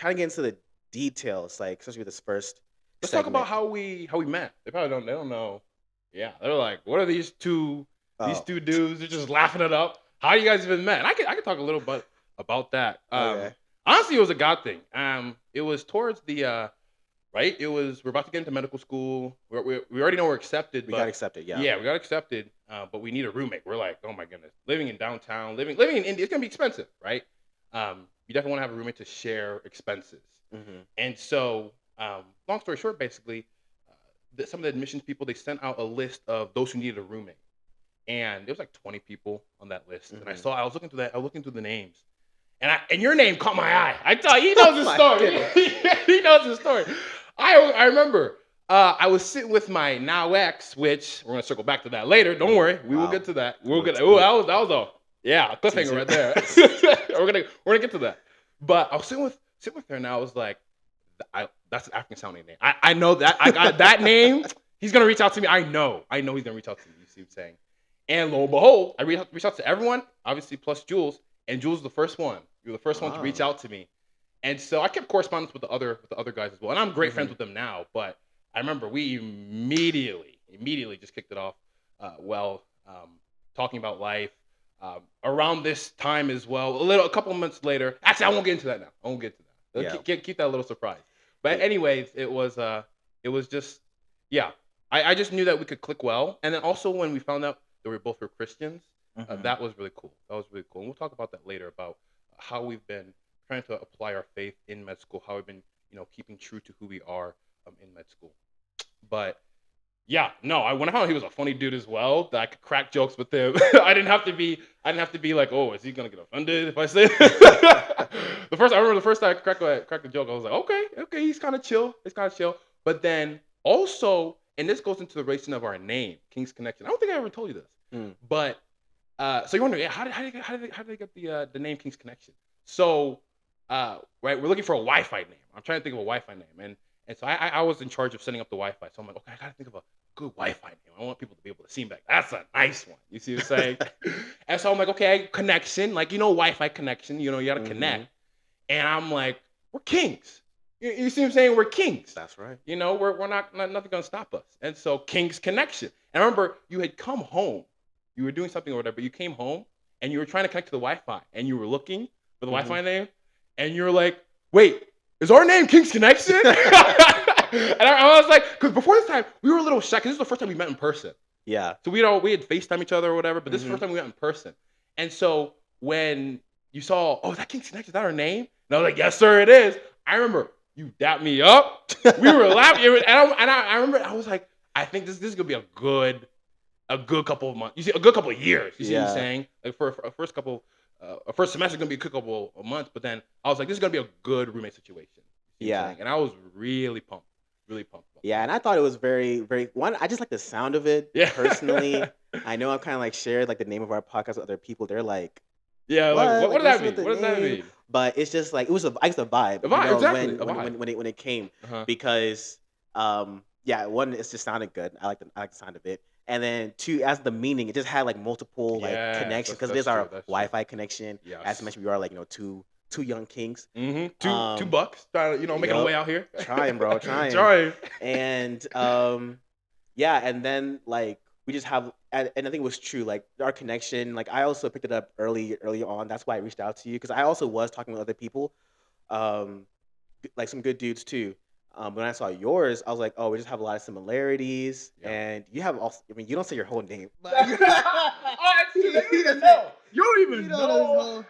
kind of get into the details, like especially with this first Let's talk about segment. how we met. They probably don't. They don't know. Yeah, they're like, what are these two? These Oh, two dudes. They're just laughing it up. How you guys even met? And I can talk a little bit about that. okay. Honestly, it was a God thing. It was towards the right. It was we're about to get into medical school. We already know we're accepted, We got but accepted. Yeah. yeah, we got accepted. But we need a roommate. We're like, oh my goodness, living in downtown, living in India, it's gonna be expensive, right? You definitely want to have a roommate to share expenses. Hmm. And so, long story short, basically, some of the admissions people they sent out a list of those who needed a roommate, and there was like 20 people on that list. And Hmm. I was looking through that, I was looking through the names, and your name caught my eye. I thought he Oh knows his my story. goodness. He knows his story. I remember. I was sitting with my now ex, which we're gonna circle back to that later. Don't worry, we will Wow. get to that. We'll Little get. Oh, te- that was a yeah, a cliffhanger teaser. right there. We're gonna get to that. But I was sitting with her, and I was like, that's an African sounding name. I know that I got that name. He's gonna reach out to me. I know he's gonna reach out to me. You see what I'm saying? And lo and behold, I reached out to everyone, obviously plus Jules, and Jules was the first one. You were the first one to reach Oh. out to me, and so I kept correspondence with the other guys as well. And I'm great friends Hmm. with them now. But I remember we immediately just kicked it off. Talking about life. Around this time as well, a couple of months later. Actually, I won't get into that now. I won't get to that. Yeah. Keep that a little surprise. But Hey. anyways, it was just yeah. I just knew that we could click well, and then also when we found out that we both were Christians, Hmm. that was really cool. That was really cool, and we'll talk about that later about how we've been trying to apply our faith in med school, how we've been keeping true to who we are in med school. But yeah, no, when I found out he was a funny dude as well, that I could crack jokes with him. I didn't have to be like, oh, is he gonna get offended if I say I remember the first time I cracked a joke, I was like, okay, he's kind of chill. But then also, and this goes into the relation of our name, King's Connection. I don't think I ever told you this, Mm. but so you're wondering, yeah, how did they get the name King's Connection? So, right, we're looking for a Wi-Fi name. I'm trying to think of a Wi-Fi name, and so I was in charge of setting up the Wi-Fi. So I'm like, okay, I gotta think of a good Wi-Fi name. I want people to be able to see me like, that's a nice one. You see what I'm saying? And so I'm like, okay, connection, like Wi-Fi connection. You gotta Hmm. connect. And I'm like, we're kings. You see what I'm saying? We're kings. That's right. We're not nothing gonna stop us. And so King's Connection. And I remember you had come home. You were doing something or whatever, but you came home and you were trying to connect to the Wi-Fi and you were looking for the Hmm. Wi-Fi name and you were like, wait, is our name King's Connection? And I was like, because before this time, we were a little shy because this was the first time we met in person. Yeah. So we had FaceTime each other or whatever, but this is the Hmm. first time we met in person. And so when you saw, oh, is that King's Connection? Is that our name? And I was like, yes, sir, it is. I remember you dapped me up. We were laughing. I remember I was like, I think this is gonna be a good couple of months. You see, a good couple of years. You see what I'm Yeah. saying? Like for a first semester is gonna be a good couple of months, but then I was like, this is gonna be a good roommate situation. You see what I'm Yeah. saying? And I was really pumped. Really pumped. About Yeah, and I thought it was very, very one. I just like the sound of it Yeah. personally. I know I've kind of like shared like the name of our podcast with other people. They're like, Yeah, like what? what Like, does that what's mean? with the What does that name? mean? But it's just like it was I guess a vibe, A vibe, exactly. A vibe. when it came Uh-huh. because yeah, one, it just sounded good. I like the sound of it, and then two, as the meaning, it just had like multiple like Yes, connections because it that's is our true. That's true. Wi-Fi connection. As Yes. mentioned, we are like two young kings, Mm-hmm. Two Um, bucks trying to making a yup. way out here. Trying, bro, trying. Trying. and yeah, and then like we just have, and I think it was true, like our connection, like I also picked it up early on. That's why I reached out to you because I also was talking with other people, um like some good dudes too. When I saw yours, I was like, oh, we just have a lot of similarities. Yeah. And you have also, I mean, you don't say your whole name, but Oh, that's true. You don't even know. You don't even know.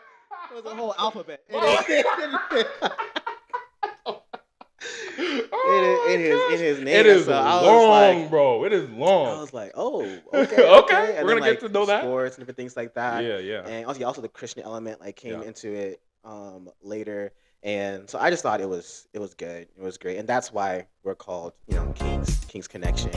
It was a whole alphabet. Oh. In his name. It is So I was long, like, bro. It is I long. was like, oh, Okay, okay. And we're then, gonna get to know that. sports and different things like that. Yeah. And also the Christian element like came Yeah. into it later. And so I just thought it was good. It was great. And that's why we're called, King's Connection.